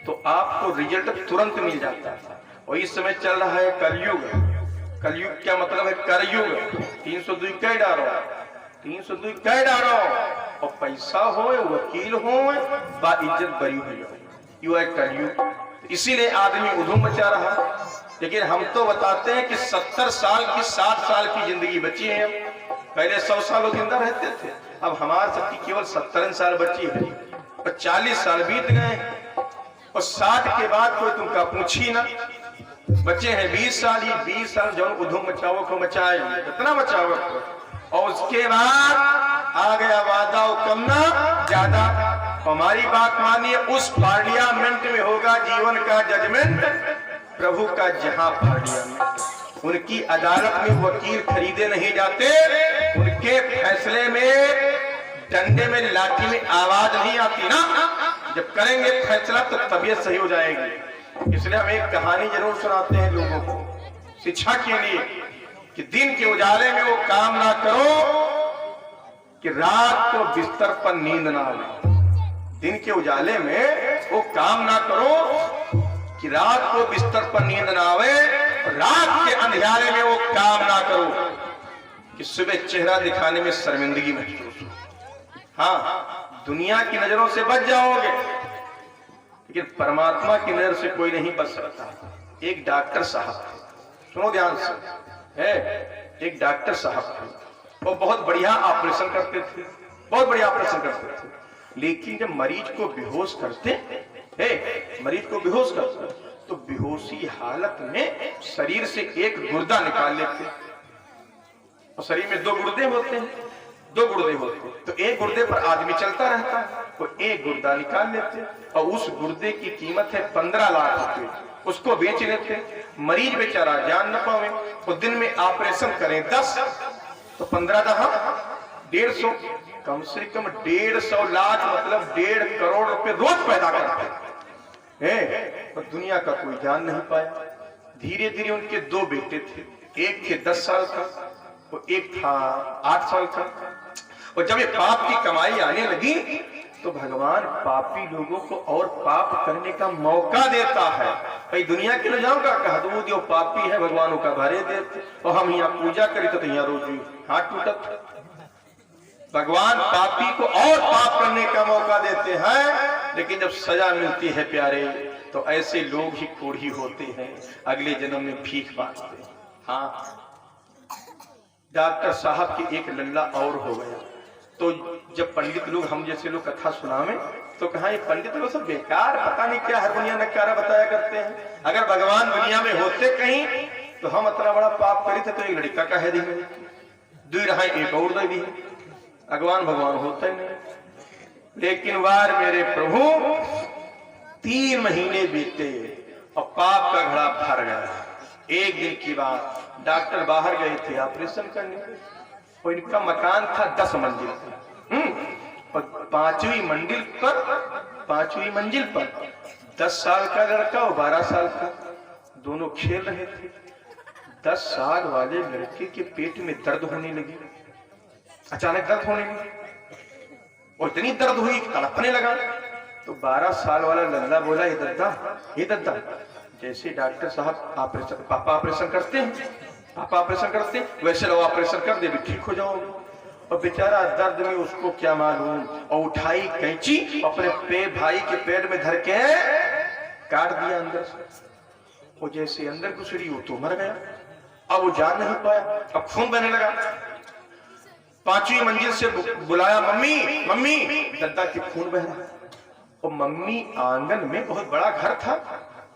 तो आपको रिजल्ट तुरंत मिल जाता है। और इस समय चल रहा है कलयुग। कलयुग क्या मतलब है? करयुग। 302 कह डारो, 302 कह डारो, और पैसा हो, वकील हो, बाइज्जत बरी हो, यू है कलयुग। इसीलिए आदमी उधूम मचा रहा। लेकिन हम तो बताते हैं कि 70 साल की 60 साल की जिंदगी बची है। पहले 100 साल जिंदा रहते थे, अब हमारे सबकी केवल 70 साल बची है। और 40 साल बीत गए, और 60 के बाद कोई तुमका पूछी ना। बच्चे हैं 20 साल, ही 20 साल जो उधम मचाओ को मचाएंगे, कितना मचाओ। और उसके बाद आ गया वादा कमना ज्यादा। हमारी बात मानिए, उस पार्लियामेंट में होगा जीवन का जजमेंट, प्रभु का जहां पार्लियामेंट। उनकी अदालत में वकील खरीदे नहीं जाते, उनके फैसले में डंडे में लाठी में आवाज नहीं आती ना। जब करेंगे फैसला तो तबीयत सही हो जाएगी। इसलिए हम एक कहानी जरूर सुनाते हैं लोगों को शिक्षा के लिए, कि दिन के उजाले में वो काम ना करो कि रात को बिस्तर पर नींद ना आए। दिन के उजाले में वो काम ना करो कि रात को बिस्तर पर नींद ना आवे, रात के अंधेरे में वो काम ना करो कि सुबह चेहरा दिखाने में शर्मिंदगी महसूस हो। हाँ, दुनिया की नजरों से बच जाओगे, लेकिन परमात्मा की नजर से कोई नहीं बच सकता। एक डॉक्टर साहब थे, सुनो ध्यान से, है एक डॉक्टर साहब थे, वो बहुत बढ़िया ऑपरेशन करते थे, बहुत बढ़िया ऑपरेशन करते थे। लेकिन जब मरीज को बेहोश करते, मरीज को बेहोश करते, तो बेहोशी हालत में शरीर से एक गुर्दा निकाल लेते। और शरीर में 2 गुर्दे होते हैं, 2 गुर्दे होते हैं, तो एक गुर्दे पर आदमी चलता रहता है, वो एक गुर्दा निकाल लेते, और उस गुर्दे की कीमत है 15 लाख रुपए, उसको बेच लेते। मरीज बेचारा जान न पावे, वो दिन में ऑपरेशन करें 10, तो 15 दहा 150, कम से कम 150 लाख, मतलब 1.5 करोड़ रुपए रोज पैदा करते हैं। पर दुनिया का कोई जान नहीं पाया। धीरे धीरे उनके 2 बेटे थे, एक थे 10 साल का, और एक था 8 साल का। और जब ये पाप की कमाई आने लगी, तो भगवान पापी लोगों को और पाप करने का मौका देता है। भाई दुनिया के लोगों का कह दो जो पापी है भगवानों का भरे देते, और हम यहाँ पूजा करें तो यहाँ रोज हाथ टूटत। भगवान पापी को और पाप करने का मौका देते हैं, लेकिन जब सजा मिलती है प्यारे, तो ऐसे लोग ही कोढ़ी होते हैं, अगले जन्म में भीख मांगते हैं। हाँ, डॉक्टर साहब की एक लल्ला और हो गया। तो जब पंडित लोग, हम जैसे लोग कथा सुनावे, तो कहा ये पंडित लोग सब बेकार, पता नहीं क्या हर दुनिया नकारा बताया करते हैं। अगर भगवान दुनिया में होते कहीं, तो हम इतना बड़ा पाप करे थे तो एक लड़का कह दी, 2 रहा एक और दे दी। भगवान भगवान होता ही नहीं। लेकिन वार मेरे प्रभु, 3 महीने बीते और पाप का घड़ा भर गया। एक दिन की बात, डॉक्टर बाहर गए थे ऑपरेशन करने, और इनका मकान था 10 मंजिल, और 5वीं मंजिल पर 10 साल का लड़का और 12 साल का दोनों खेल रहे थे। 10 साल वाले लड़के के पेट में दर्द होने लगी, अचानक दर्द होने लगी, और इतनी दर्द हुई तड़पने लगा। तो 12 साल वाला लल्ला बोला, ये दद्दा, जैसे डॉक्टर साहब ऑपरेशन, पापा ऑपरेशन करते हैं, पापा ऑपरेशन करते हैं, वैसे लोग ऑपरेशन कर दे भी ठीक हो जाओगे। और बेचारा दर्द में उसको क्या मालूम, और उठाई कैंची, अपने भाई के पेट में धर के काट दिया अंदर से। वो जैसे अंदर घुसरी, वो तो मर गया। अब वो जान नहीं पाया, अब खून बहने लगा। 5वीं मंजिल से बुलाया, मम्मी मम्मी, दद्दा की खून बह रहा। और मम्मी आंगन में, बहुत बड़ा घर था,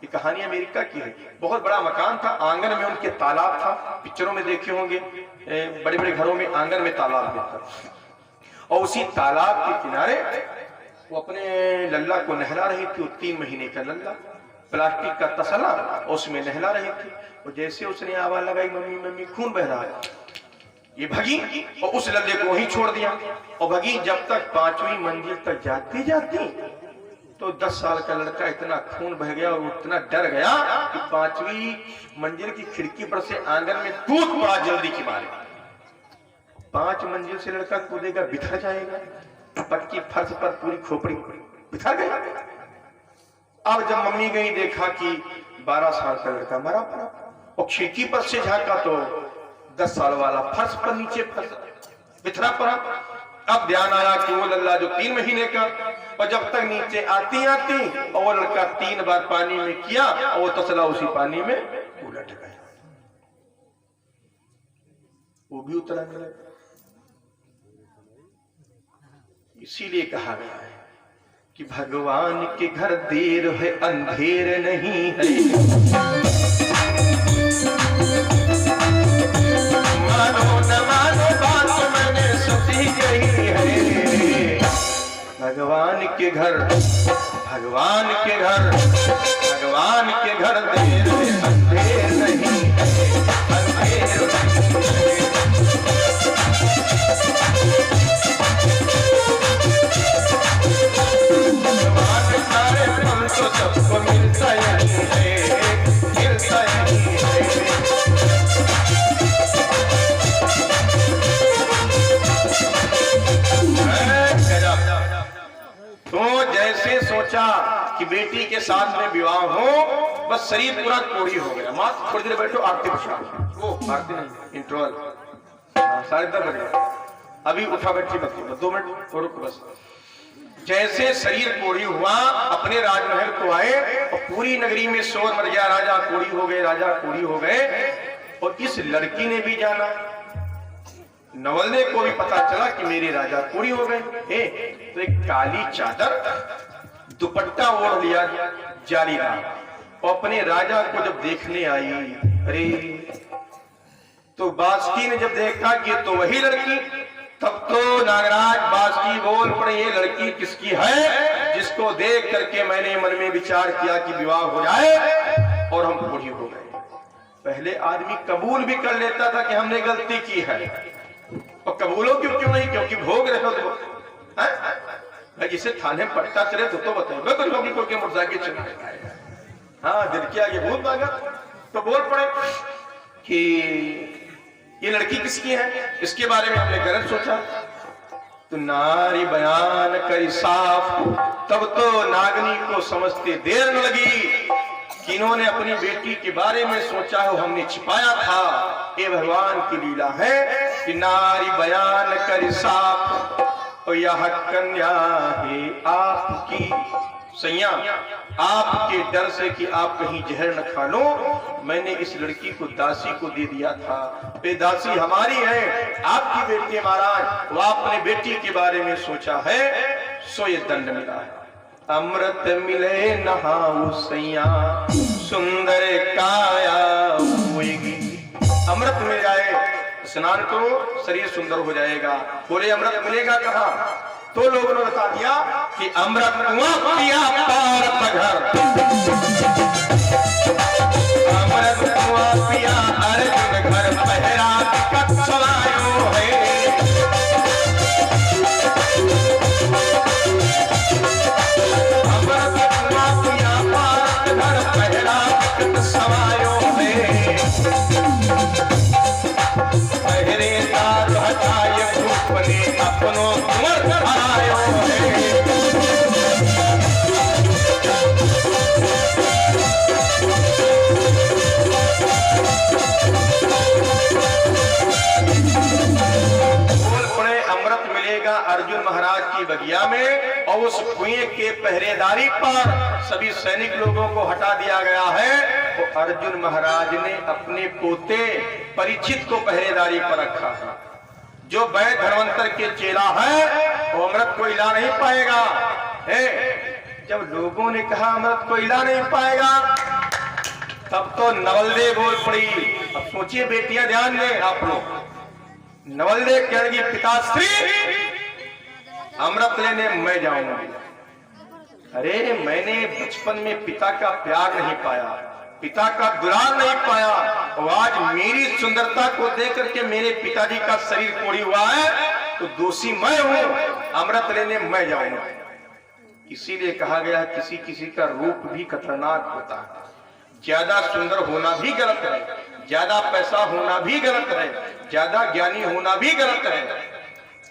ये कहानी अमेरिका की है, बहुत बड़ा मकान था, आंगन में उनके तालाब था, पिक्चरों में देखे होंगे, बड़े बड़े घरों में आंगन में तालाब था। और उसी तालाब के किनारे वो अपने लल्ला को नहला रही थी। वो 3 महीने का लल्ला, प्लास्टिक का तसला, उसमें नहला रही थी। और जैसे उसने आवाज लगाई, मम्मी मम्मी, खून बह रहा है, ये भगी और उस लल्ले को वहीं छोड़ दिया। और भगी जब तक 5वीं मंजिल तक जाती जाती, तो 10 साल का लड़का इतना खून बह गया और उतना डर गया कि 5वीं मंजिल की खिड़की पर से आंगन में कूद पड़ा जल्दी की मारे। 5 मंजिल से लड़का कूदेगा, बिखर जाएगा, पक्की फर्श पर पूरी खोपड़ी बिखर गया। अब जब मम्मी गई देखा कि 12 साल का लड़का मरा पड़ा, और खिड़की पर से झांका तो 10 साल वाला फर्श पर नीचे बिखरा पड़ा। अब ध्यान आया कि वो लल्ला जो 3 महीने का, और जब तक नीचे आती और वो लड़का 3 बार पानी में किया और वो तसला उसी पानी में उलट गया, वो भी उतरा नहीं। इसीलिए कहा गया है कि भगवान के घर देर है अंधेर नहीं है। मानो न मानो बात मैंने सोची यही है। भगवान के घर, भगवान के घर, भगवान के घर देर है अंधेर नहीं है, अंधेर नहीं है। तो सबको मिलता यही है, मिलता यही है। तो जैसे सोचा कि बेटी के साथ में विवाह हो, बस शरीर पूरा कोड़ी हो गया। माँ थोड़ी देर बैठो, आरती पूछा, वो आरती नहीं, इंटरवल 10:30 बज गया, अभी उठा बैठी बस 2 मिनट और बस। जैसे शरीर कोड़ी हुआ, अपने राजमहल को आए और पूरी नगरी में शोर मच गया, राजा कोड़ी हो गए, राजा कोड़ी हो गए। और इस लड़की ने भी जाना, नवलने को भी पता चला कि मेरे राजा कोड़ी हो गए। तो एक काली चादर दुपट्टा ओढ़ लिया जालीदार, और अपने राजा को जब देखने आई, अरे तो बासुकी ने जब देखा कि तो वही लड़की, तब तो नागराज बासुकी बोल पड़े, ये लड़की किसकी है जिसको देख करके मैंने मन में विचार किया कि विवाह हो जाए और हम बूढ़ी हो गए। पहले आदमी कबूल भी कर लेता था कि हमने गलती की है, और कबूलो क्यों नहीं, क्योंकि भोग रहे हो तो जिसे थाने में पट्टा चले तो बताएगा तो लोग को क्या मोटरसाइकिल चला, हाँ दिल के आगे भूत भागा। तो बोल पड़े कि ये लड़की किसकी है, इसके बारे में हमने गलत सोचा। तो नारी बयान करी साफ, तब तो नागनी को समझते देर न लगी कि इन्होंने अपनी बेटी के बारे में सोचा हो, हमने छिपाया था। ये भगवान की लीला है कि नारी बयान करी साफ, और यह कन्या है आपकी सैया, आपके डर से कि आप कहीं जहर न खा लो, मैंने इस लड़की को दासी को दे दिया था। ये दासी हमारी है, आपकी बेटी है महाराज, वो आपने बेटी के बारे में सोचा है, सो ये दंड मिला है। अमृत मिले नहाऊ सैया, सुंदर काया होएगी। अमृत मिल जाए, स्नान करो, शरीर सुंदर हो जाएगा। बोले अमृत मिलेगा कहाँ? तो लोगों ने बता दिया कि अमृत कुआं पिया पार पघर, अमृत कुआं पिया अर्जुन घर, पहरा टिकट सवायो है। अमृत कुआं पिया पार पघर, पहरा टिकट सवायो है। पहरेदार हटाए भूप ने अपनों कुंवर आयो है। अमृत मिलेगा अर्जुन महाराज की बगिया में, और उस कुएं के पहरेदारी पर सभी सैनिक लोगों को हटा दिया गया है। तो अर्जुन महाराज ने अपने पोते परीक्षित को पहरेदारी पर रखा है। जो वैद्य धन्वंतर के चेला है वो अमृत को हिला नहीं पाएगा। जब लोगों ने कहा अमृत को हिला नहीं पाएगा, तब तो नवलदे बोल पड़ी। अब सोचिए बेटियां, ध्यान दें आप लोग। नवलदे कहेंगी पिताश्री अमृत लेने मैं जाऊंगी। अरे मैंने बचपन में पिता का प्यार नहीं पाया, पिता का दुलार नहीं पाया, और आज मेरी सुंदरता को देख करके मेरे पिताजी का शरीर कोड़ी हुआ है, तो दोषी मैं हूं, अमृत लेने मैं जाऊंगा। इसीलिए कहा गया किसी किसी का रूप भी खतरनाक होता है। ज्यादा सुंदर होना भी गलत है, ज्यादा पैसा होना भी गलत है, ज्यादा ज्ञानी होना भी गलत है।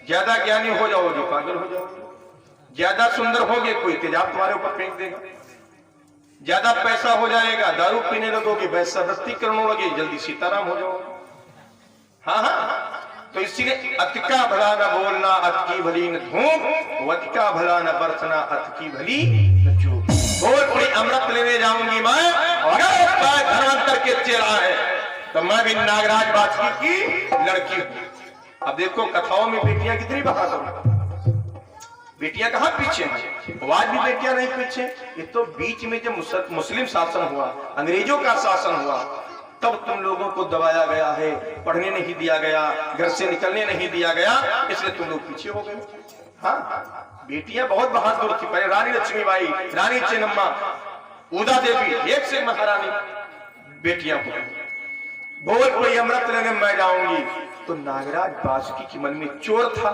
ज्यादा ज्ञानी हो जाओगे पागल हो जाओगे, ज्यादा सुंदर होगे कोई तेजाब तुम्हारे ऊपर फेंक देगा। ज्यादा पैसा हो जाएगा, दारू पीने लगोगे, वैश्यावृत्ति करने लगे, जल्दी सीताराम हो जाओगे। हाँ हाँ, तो इसीलिए अति का भला न बोलना, अति की भली न धूप, अति का भला न बरतना, अति की भली न चूक। बोल पड़ी अमृत लेने जाऊंगी मैं, और अगर धर्मांतर के चेला है तो मैं भी नागराज बादशाह की लड़की हूं। अब देखो कथाओं में बेटियां कितनी बहादुर, बेटियां कहां पीछे हैं, आज भी बेटियां नहीं पीछे। ये तो बीच में जब मुस्लिम शासन हुआ, अंग्रेजों का शासन हुआ, तब तुम लोगों को दबाया गया है, पढ़ने नहीं दिया गया, घर से निकलने नहीं दिया गया, इसलिए तुम लोग पीछे हो गए। हाँ, बेटियां बहुत बहादुर थी। पहले रानी लक्ष्मीबाई, रानी चेन्नम्मा, उदा देवी, एक से महारानी बेटियां हुई। बोल कोई अमृत लेने मैं जाऊंगी, तो नागराज बासुकी के मन में चोर था,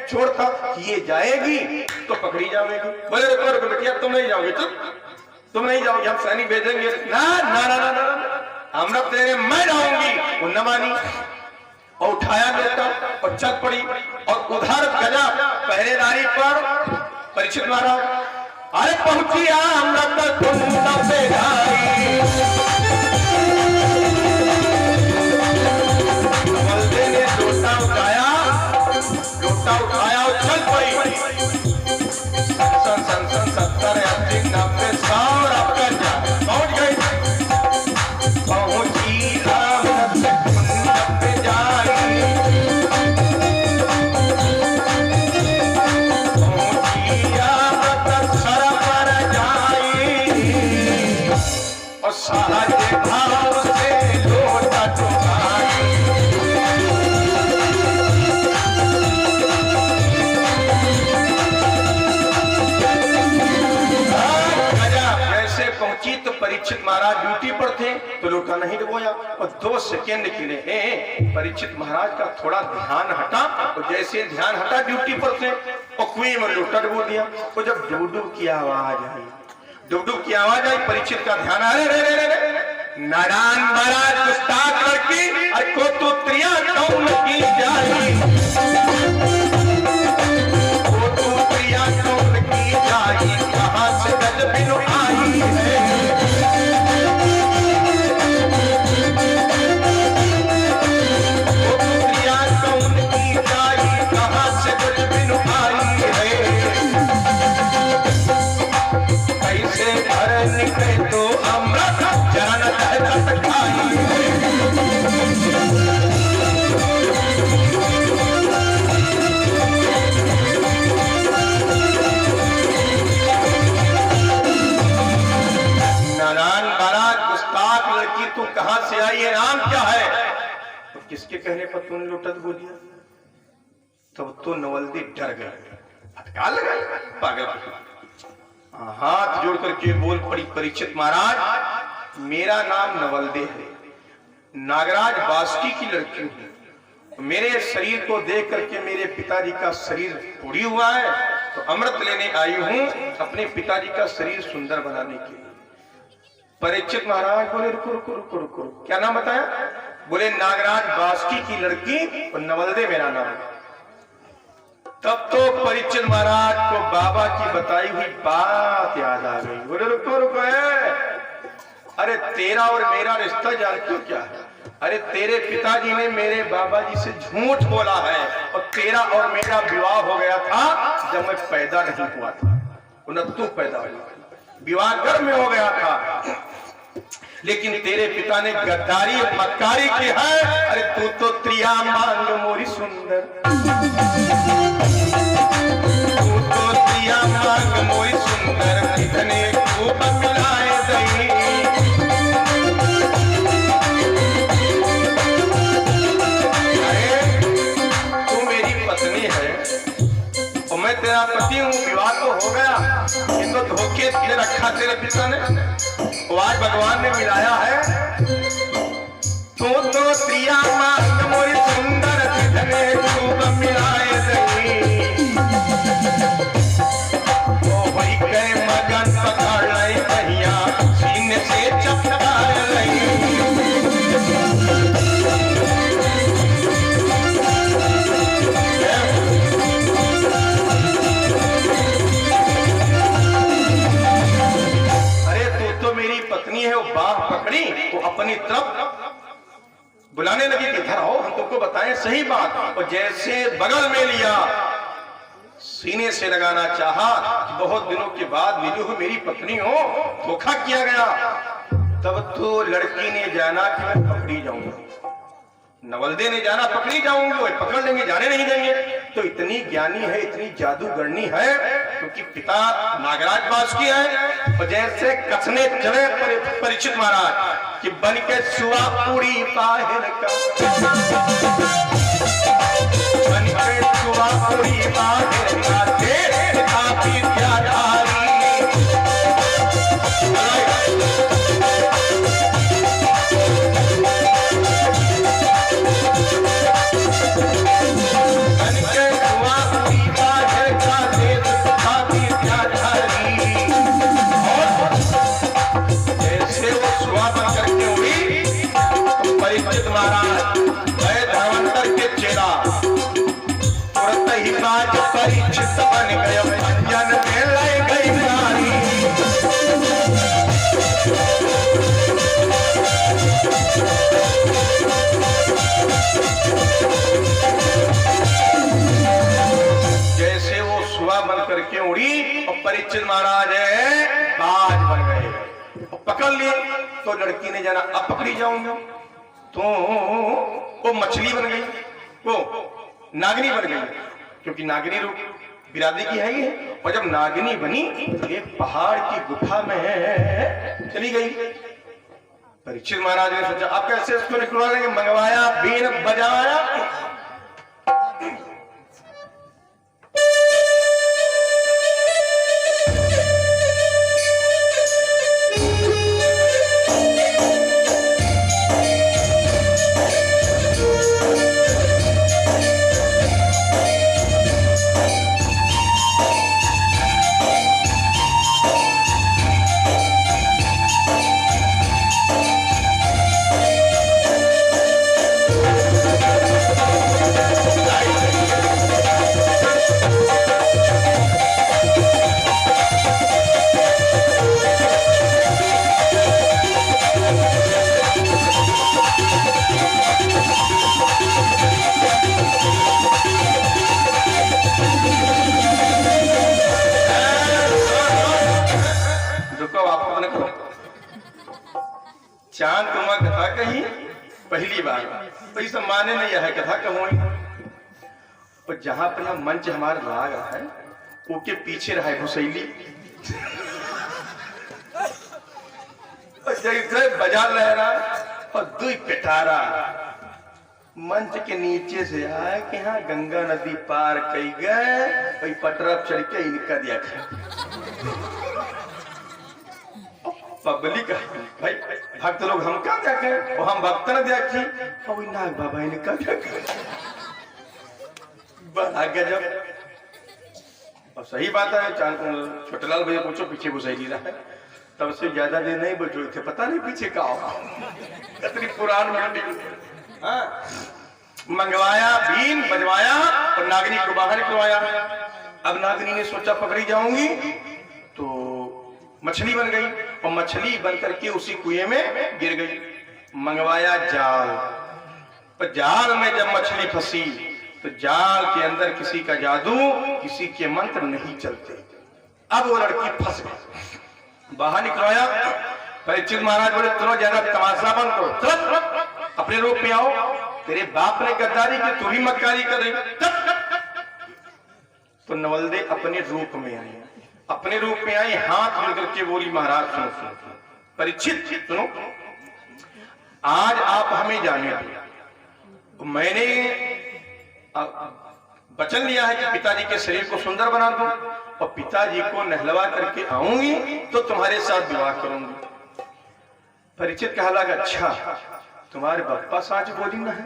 चोर था कि ये जाएगी तो पकड़ी जाएगी। बोले रुको बेटिया, तुम नहीं जाओगे, तुम नहीं जाओगे, हम सैनिक भेजेंगे। ना ना ना ना, ना अमृत लेने मैं जाऊंगी। वो न मानी और उठाया बेटा और चल पड़ी, और उधर गजा पहरेदारी पर परीक्षित महाराज, अरे पहुंची अमृत तुम से लोटा उठाया और चल पड़ी। 70 80 90 100 आपका जा पहुंच गई। पहुंची राम पे जाई, पहुंची राम सर पर जाई, और सहज भाव से लोटा चुकाई। पहुंची तो परीक्षित महाराज ड्यूटी पर थे, तो लोटा नहीं डुबोया, और 2 सेकेंड के लिए परीक्षित महाराज का थोड़ा ध्यान हटा, और जैसे ध्यान हटा ड्यूटी पर थे, और कुएं में लोटा डुबो दिया। तो जब डुबडुब की आवाज आई, डुबडुब की आवाज आई, परीक्षित का ध्यान, अरे नारायण महाराज गुस्ताख लड़की, अरे को तो त्रिया कौन की जाई, को तो त्रिया कौन की जाई, कहां से गजबिन आई है। तो अमृत जन खाई, नारायण महाराज गुस्ताख लड़की तू कहां से आई है, नाम क्या है? तो किसके कहने पर तूने लोटा डुबो दिया? तब तो नवल्दी डर गई, फटका लगाई, पागल। हाथ जोड़ करके बोल पड़ी, परीक्षित महाराज मेरा नाम नवल्दे है, नागराज बासुकी की लड़की हूं, मेरे शरीर को देख करके मेरे पिताजी का शरीर टूटी हुआ है, तो अमृत लेने आई हूं अपने पिताजी का शरीर सुंदर बनाने के लिए। परीक्षित महाराज बोले रुको रुको रुको रुको, क्या नाम बताया? बोले नागराज बासुकी की लड़की और नवल्दे मेरा नाम है। तब तो परीक्षित महाराज को बाबा की बताई हुई बात याद आ गई। बोले रुको रुको, अरे तेरा और मेरा रिश्ता जानते हो क्या है? अरे तेरे पिताजी ने मेरे बाबा जी से झूठ बोला है, और तेरा और मेरा विवाह हो गया था जब मैं पैदा नहीं हुआ था, न तू पैदा हुआ, विवाह गर्भ में हो गया था, लेकिन तेरे पिता ने गद्दारी और मक्कारी की है। अरे तू तो त्रिया मांग मोरी सुंदर, तू तो त्रिया मांग मोरी सुंदर, कितने खूब मिलाए दही। अरे तू मेरी पत्नी है और मैं तेरा पति हूँ, विवाह तो हो गया, ये तो धोखे से रखा तेरे पिता ने, आज भगवान ने मिलाया है। तू तो त्रिया मांग मोरी सुंदर, कितने खूब मिलाए दही। ओ वही कह मगन पकड़ लाई भैया, सीने से चपका लाई। पकड़ी वो अपनी तरफ बुलाने लगी कि इधर आओ, हम तुमको बताएं सही बात। और जैसे बगल में लिया, सीने से लगाना चाहा कि बहुत दिनों के बाद मिली हो, मेरी पत्नी हो, धोखा किया गया। तब तो लड़की ने जाना कि मैं पकड़ी जाऊंगी, नवलदे ने जाना पकड़ी जाऊंगी, वो पकड़ लेंगे, जाने नहीं देंगे। तो इतनी ज्ञानी है, इतनी जादूगरनी है, क्योंकि पिता नागराज पास की है। और जैसे कसने चले परीक्षित महाराज कि बन के सुआ पूरी बाहर का, बन के सुआ पूरी बाहर का, काफी प्यारी परीक्षित बन गए, अंजन में लाई गई नारी। जैसे वो सुआ बन करके उड़ी और परीक्षित महाराज बाज बन गए और पकड़ लिए। तो लड़की ने जाना अब पकड़ी जाऊंगा, तो वो मछली बन गई, वो नागिनी बन गई, क्योंकि नागिनी रूप बिरादरी की है ही है। और जब नागिनी बनी तो एक पहाड़ की गुफा में चली गई। परीक्षित महाराज ने सोचा आप कैसे इसको निकलवा लेंगे, मंगवाया, बीन बजाया, चांद तुम्हारा कथा कही पहली बार, तो इस माने नहीं है कथा कहूँ। और जहां पर यह मंच हमारा लाग रहा है, उसके पीछे रहा है भुसैली, जैसे बजा लहरा और दुई पिटारा मंच के नीचे से आया कि हाँ गंगा नदी पार कई गए, वही पटरा चढ़ के इनका दिया पब्लिक भाई भक्त लोग हम क्या देखे, और हम भक्त न देखी, और नाग बाबा इनका बड़ा गजब। और सही बात है, छोटेलाल भैया पूछो पीछे भुसैली रहा है, तब से ज्यादा देर नहीं बचे थे, पता नहीं पीछे का होगा, इतनी पुरानी मिट्टी। हाँ, मंगवाया, बीन बजवाया और नागनी को बाहर निकलवाया। अब नागनी ने सोचा पकड़ी जाऊंगी, तो मछली बन गई, और मछली बन करके उसी कुएं में गिर गई। मंगवाया जाल, पर जाल में जब मछली फंसी तो जाल के अंदर किसी का जादू, किसी के मंत्र नहीं चलते। अब वो लड़की फंस गई, बाहर निकलवाया। परीक्षित महाराज बोले चलो ज्यादा तमाशा बंद करो, तुरंत अपने रूप में आओ, तेरे बाप ने गद्दारी की, तू भी मक्कारी कर रही। तो नवलदे अपने रूप में आए, अपने रूप में आई, हाथ जोड़ करके बोली महाराज सुनो सुनो, परीक्षित सुनो, आज आप हमें जाने दो, मैंने वचन लिया है कि पिताजी के शरीर को सुंदर बना दूं और पिताजी को नहलवा करके आऊंगी तो तुम्हारे साथ विवाह करूंगी। परीक्षित कहा लगा अच्छा तुम्हारे बप्पा साच बोली ना है,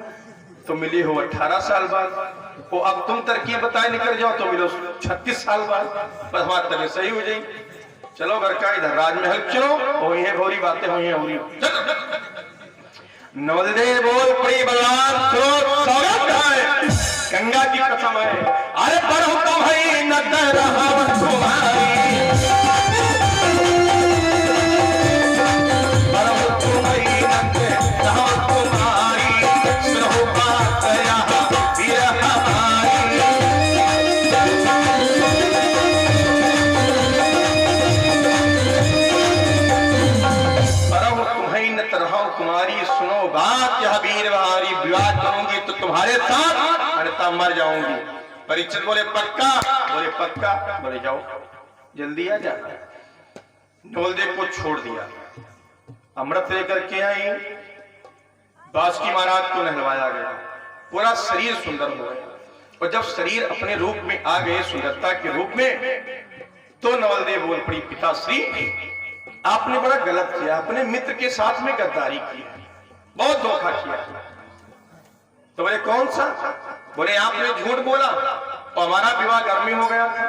तो मिले हो 18 साल बाद, वो अब तुम तरकीब बताए निकल जाओ तो मिलो 36 साल बाद, पर हमारी तबीयत सही हो जाएगी। चलो घर का इधर राजमहल चलो, हो ये भोरी बातें हुई हैं, हो रही नवलदे बोल पड़ी बलवान स्वागत है, गंगा की कसम है, अरे बढ़ो तो भाई न डर रहा तुम्हारी, बढ़ो तो भाई तुम्हारे साथ, अन्यथा मर जाऊंगी। परीक्षित बोले पक्का? बोले पक्का। बोले जाओ जल्दी आ जा। नवलदेव को छोड़ दिया, अमृत लेकर के आई, बासुकी महाराज को नहलवाया गया, पूरा शरीर सुंदर हो गया। और जब शरीर अपने रूप में आ गए, सुंदरता के रूप में, तो नवलदेव बोल पड़ी पिताश्री आपने बड़ा गलत किया, अपने मित्र के साथ में गद्दारी किया, बहुत धोखा किया। तो बोले कौन सा? बोले आपने झूठ बोला और हमारा विवाह घर में हो गया था,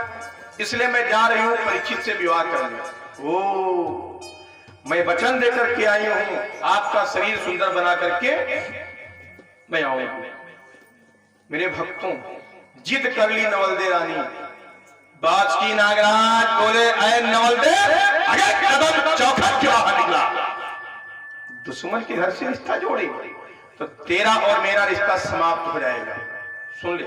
इसलिए मैं जा रही हूं परीक्षित से विवाह करने। ओ, मैं वचन देकर के आई हूं आपका शरीर सुंदर बना करके मैं आऊंगी। मेरे भक्तों, जिद कर ली नवलदेव रानी। बासुकी नागराज बोले अरे नवलदेव अरे कदम चौखट के बाहर निकला, दुश्मन के घर से रिश्ता जोड़े तो तेरा और मेरा रिश्ता समाप्त हो जाएगा, सुन ले।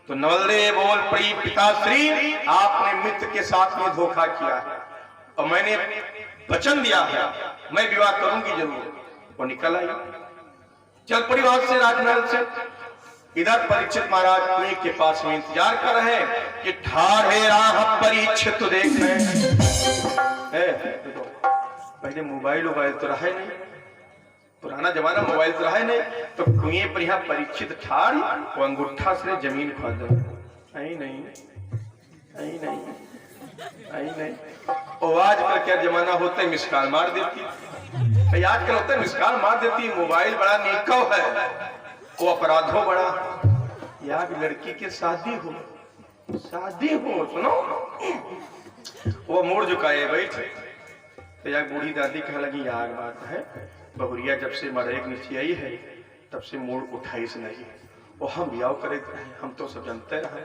तो नवलदेव बोल पड़ी पिताश्री आपने मित्र के साथ में धोखा किया है और मैंने वचन दिया है मैं विवाह करूंगी जरूर। वो निकल आई, चल पड़ी वहां से राजमहल से। इधर परीक्षित महाराज कुएं के पास में इंतजार कर रहे हैं कि ठाढ़े राह परीक्षित तो देख रहे हैं। पहले मोबाइल तो रहा नहीं, पुराना जमाना मोबाइल तो रहा नहीं, तो कुएं पर यहाँ परीक्षित ठाड़ वो अंगूठा से जमीन खोद नहीं नहीं नहीं नहीं नहीं। और आजकल क्या जमाना होता है, मिसकाल मार देती, आजकल होता है मिसकाल मार देती। मोबाइल बड़ा निकव है, वो अपराध हो बड़ा। यार लड़की के शादी हो सुनो, वो मोड़ झुकाए बैठे तो यार बूढ़ी दादी कहने लगी यार बात है बहुरिया जब से मरे नीचे आई है तब से मोड़ उठाई से नहीं, वो हम ब्याह करे हम तो सब जानते रहे।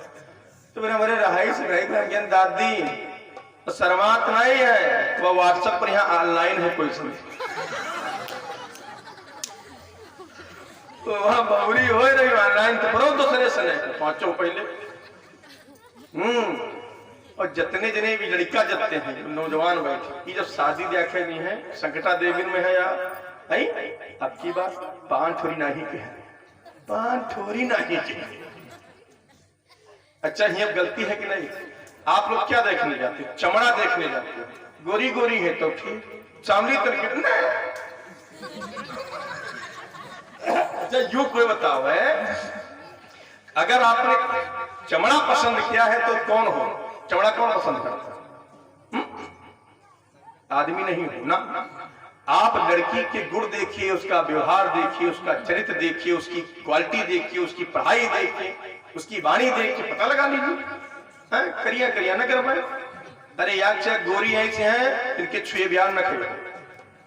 तो मेरे हमारे रहाई से रही दादी तो शर्मात नहीं है, तो व्हाट्सएप पर यहाँ ऑनलाइन है कोई सुन तो वहां बहुरी हो रही ऑनलाइन तो पढ़ो दूसरे से नहीं पांचों पहले। और जितने जने भी लड़का जतते हैं नौजवान बैठे, ये जब शादी देखे नहीं है संकटा देवी में है यार, अब की बात पान ठोरी नहीं के है, पान ठोरी नहीं के। अच्छा ये गलती है कि नहीं? आप लोग क्या देखने जाते? चमड़ा देखने जाते हो, गोरी गोरी है तो ठीक, चामड़ी तरीके अच्छा यू कोई बताओ है, अगर आपने चमड़ा पसंद किया है तो कौन हो? चमड़ा कौन पसंद करता है? आदमी नहीं हो ना। आप लड़की के गुण देखिए, उसका व्यवहार देखिए, उसका चरित्र देखिए, उसकी क्वालिटी देखिए, उसकी पढ़ाई देखिए, उसकी वाणी देखिए, पता लगा लीजिए। करिया करिया न कर पाए, अरे यार चाहे गोरी ऐसे हैं इनके छुए ब्याह न करे,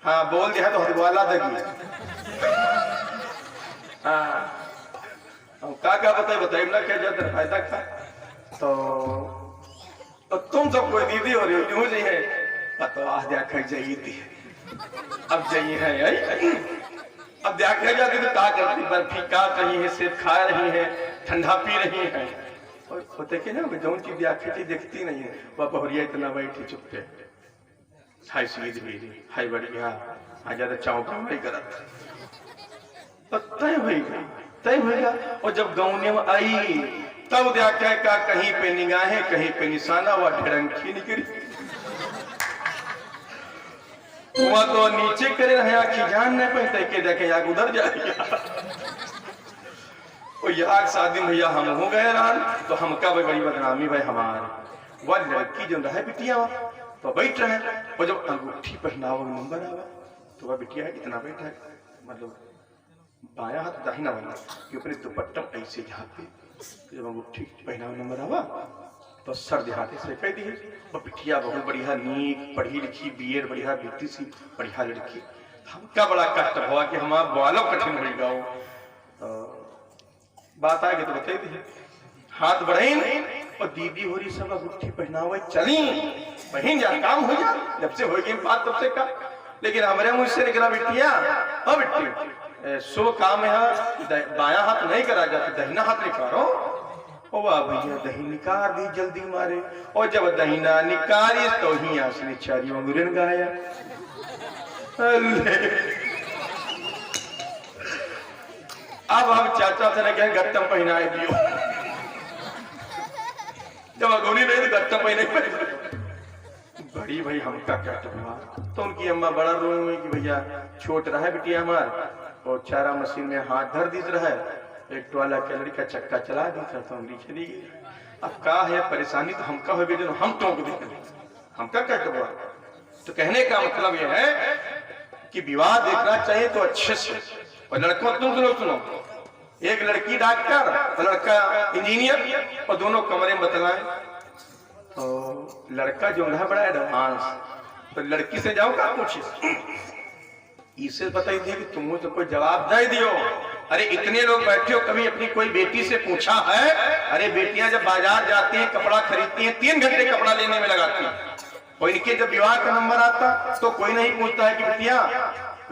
हाँ बोल दिया तो हदवाला देगी। हाँ क्या बताइए ना क्या जाता फायदा था। तो तुम सब कोई दीदी हो रही हो क्यों जाइए तो आज देखा जाइए थी, अब जाइए है अब देखा जाती तो क्या करती, बर्फी का कहीं है, सेब खा रही है, ठंडा पी रही है। और होते कि ना जो चीज देखती देखती नहीं है, वह बहुरिया इतना बैठी चुपते हाय सीध भी हाय बढ़िया आ ज्यादा चाव नहीं करत तो तय होगा। और जब गौने में आई तब देखा का कहीं पे निगाहें कहीं पे निशाना, वह ढड़ंकी निकली, वह तो नीचे करे रहे आखी जान नहीं पाते के देखे याग उधर जाएगा। और याग शादी भैया हम हो गए रान तो हमका बड़ी बदनामी भाई हमारे। वह लड़की जो रहे बिटिया तो बैठ रहे, और जब अंगूठी पहनावा नंबर आवा तो वह बिटिया है इतना बैठा है, मतलब बाया हाथ दाहिना वाला कि अपने दुपट्टा ऐसे झाँके, जब अंगूठी पहनावा नंबर आवा तो सर देहाते से कह दी। और बिटिया बहुत बढ़िया नीक पढ़ी लिखी बीएड बढ़िया बेटी सी बढ़िया लड़की, हमका बड़ा कष्ट हुआ कि हमारा बालों कठिन हो गाओ। बात आगे तो बता दी, हाथ बढ़े और दीदी हो रही सब अंगूठी पहनावा चली बहन जा काम हो जा, जब से हो गई बात तब से का। लेकिन हमारे मुंह से निकला बिटिया अब बिट्टी शुभ काम है बाया हाथ नहीं करा जाता, दहिना हाथ निकालो। ओ वाह भैया दही निकाल दी जल्दी मारे, और जब दहीना निकाली तो ही आसने चारी अंगुरन गाया। अब हम चाचा से ने कहे गत्तम पहनाए दियो। जब अगोनी नहीं तो गत्तम पहने बड़ी भाई हमका क्या करवा। तो उनकी अम्मा बड़ा रोए हुए कि भैया छोट रहा है बिटिया हमार और चारा मशीन में हाथ धर दीज रहा है, एक टोला कैलरी का चक्का चला दी था तो उंगली चली गई। अब का है परेशानी तो हमका हो गई, हम टोक देते हमका क्या करवा। तो कहने का मतलब यह है कि विवाह देखना चाहिए तो अच्छे से। और लड़कों तुम सुनो, एक लड़की डॉक्टर और लड़का इंजीनियर और दोनों कमरे में बतलाएं। तो लड़का जो है बड़ा एडवांस, तो लड़की से जाओ का पूछे, इसे बताई दिए कि तुम तो कोई जवाब दे दियो। अरे इतने लोग बैठे हो, कभी अपनी कोई बेटी से पूछा है? अरे बेटियां जब बाजार जाती हैं कपड़ा खरीदती हैं 3 घंटे कपड़ा लेने में लगाती हैं, और इनके जब विवाह का नंबर आता तो कोई नहीं पूछता है कि बेटिया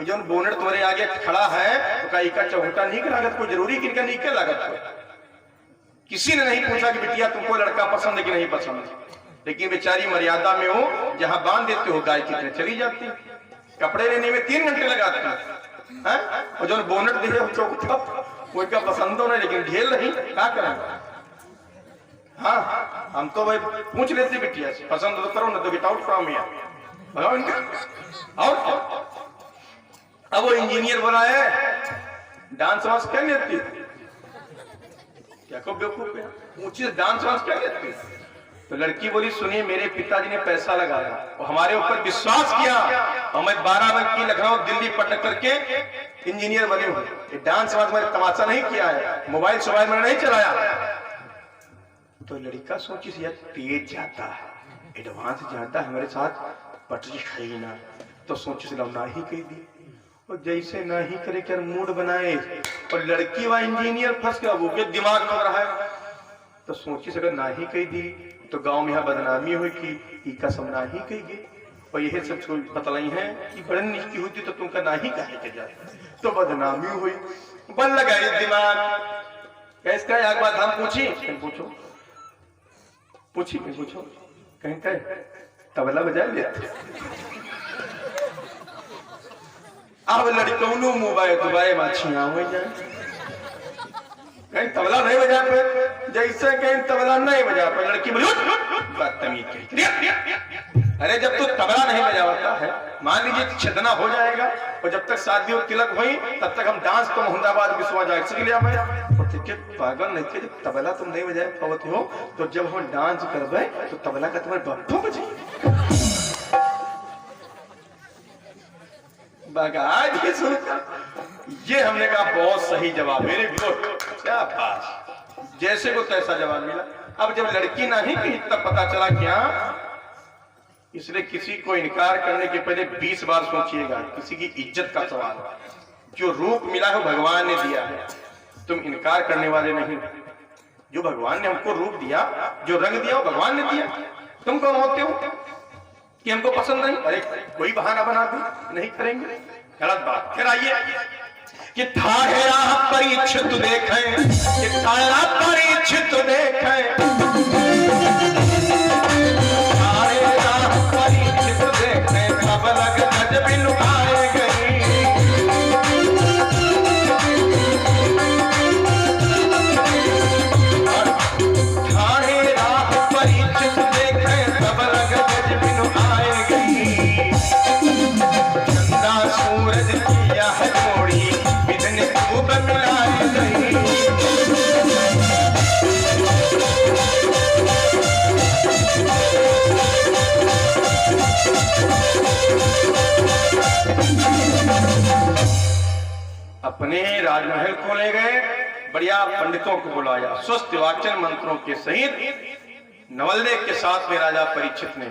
जो बोनट तुम्हारे आगे खड़ा है तो का इका चौहटा नहीं लागत, कोई जरूरी कि इनका नहीं लागत। किसी ने नहीं पूछा कि बेटिया तुमको लड़का पसंद है कि नहीं पसंद, लेकिन बेचारी मर्यादा में हो, जहां बांध देते हो गाय कितने चली जाती, कपड़े लेने में 3 घंटे लगाती है। और जो बोनट दे चौथा कोई का पसंद हो नहीं, लेकिन ढेल नहीं, क्या करेंगे। हाँ हम तो भाई पूछ लेते बेटिया से, पसंद तो करो ना तो गेट आउट फ्रॉम हियर इनका। और अब वो इंजीनियर बोला है डांस वांस क्या लेती, क्या को बेवकूफ है, ऊंची से डांस वांस क्या लेती। तो लड़की बोली सुनिए मेरे पिताजी ने पैसा लगाया और हमारे ऊपर विश्वास किया और मैं 12 वर्ष की लखनऊ दिल्ली पटक करके इंजीनियर बने हूँ। ये डांस वांस मैंने तमाशा नहीं किया है, मोबाइल मैंने नहीं चलाया। तो लड़का सोची से यार तेज जाता है, एडवांस जाता है, हमारे साथ पटरी खाई ना, तो सोची से ना ही कह दी। और जैसे ना ही करे क्या मूड बनाए, और लड़की व इंजीनियर फंस गया, वो के दिमाग में रहा है। तो सोची से अगर ना ही कह दी तो गांव में यहाँ बदनामी हुई कि कसम ना ही कही गई, और यही सब बतलाई है कि बड़न निष्ठी होती तो तुमका ना ही कहे के जाए, तो बदनामी हुई। बन लगा दिमाग कैसे एक बात हम पूछी, पूछो पूछी पूछो कहीं कहे तबला बजा लेते। अब लड़कों मोबाइल दुबाई माछियां हो जाए, कहीं तबला नहीं बजा पे, जैसे कहीं तबला नहीं बजा पे लड़की बोली बदतमीज। अरे जब तू तबला नहीं बजाता है, मान लीजिए छेदना हो जाएगा, और जब तक शादी और तिलक हुई तब तक हम डांस तो मुहम्मदाबाद विश्वा जाए पागल नहीं थे। जब तबला तुम नहीं बजाए पाते हो तो जब हम डांस करबे तो तबला का तुम्हारे बब्बो बजे। ये हमने कहा बहुत सही जवाब, मेरे क्या पास जैसे को तैसा जवाब मिला। अब जब लड़की नहीं कही तब पता चला क्या, इसलिए किसी को इनकार करने के पहले 20 बार सोचिएगा। किसी की इज्जत का सवाल है, जो रूप मिला है भगवान ने दिया है, तुम इनकार करने वाले नहीं। जो भगवान ने हमको रूप दिया, जो रंग दिया वो भगवान ने दिया। तुम कौन होते हो कि हमको पसंद नहीं? अरे कोई बहाना बना दो, नहीं करेंगे, गलत बात। फिर आइए कि थारा परीक्षित देखें, कि थारा परीक्षित देखें, थारा परीक्षित देखें, कब लग गजब लुभाए गई। थारा परीक्षित देखें, कब लग गजब लुभाए गई। चंदा सूरज की यह जोड़ी बिजन खूब मिलाए गई। अपने राजमहल को ले गए, बढ़िया पंडितों को बुलाया, स्वस्थ वाचन मंत्रों के सहित नवल्ले के साथ में राजा परीक्षित ने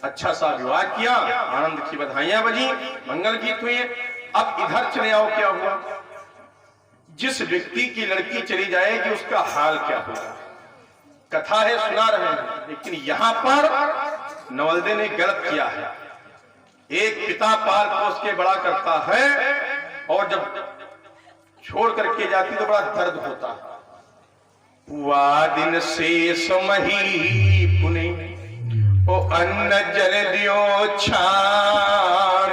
अच्छा सा विवाह किया। आनंद की बधाइयां बजी, मंगल गीत हुए। अब इधर चले आओ, क्या हुआ? जिस व्यक्ति की लड़की चली जाएगी उसका हाल क्या होगा, कथा है, सुना रहे हैं। लेकिन यहां पर नवल्दे ने गलत किया है। एक पिता पाल पोस के बड़ा करता है, और जब छोड़ करके जाती तो बड़ा दर्द होता है। वा दिन शेष मही पुने ओ अन्न जल दियो छाड़।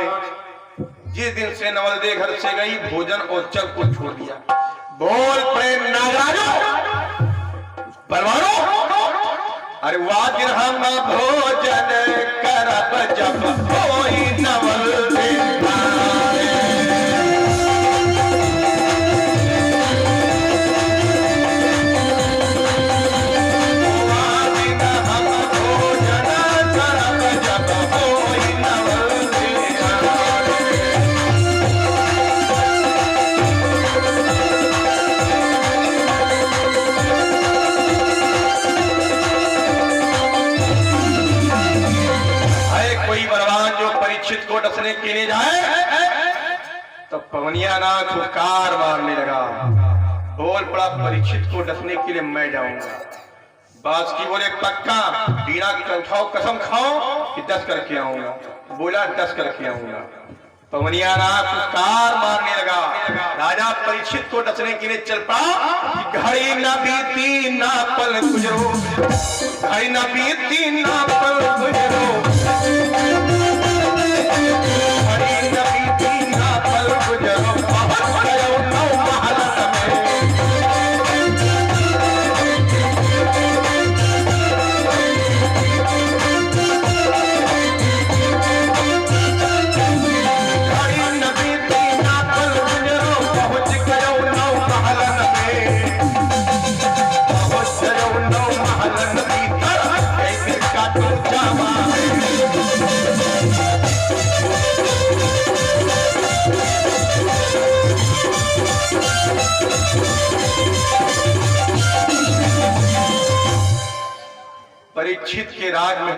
जिस दिन से नवल्दे घर से गई, भोजन और जल को छोड़ दिया, बोल प्रेम नागराजो बलवानो। अरे वादिर हम भोजन करब जब होई नवल परीक्षित को डसने के लिए जाए तो पवनिया नाथ कार मारने लगा। बोल पड़ा परीक्षित को डसने के लिए मैं जाऊंगा। बास की बोले पक्का, बीना की कसम खाओ कि 10 करके आऊंगा। बोला 10 करके आऊंगा। पवनिया नाथ कार मारने लगा। राजा परीक्षित को डसने के लिए चल पड़ा। घड़ी न बीती ना पल गुजरो, घड़ी न बीती ना पल गुजरो, परीक्षित के राज में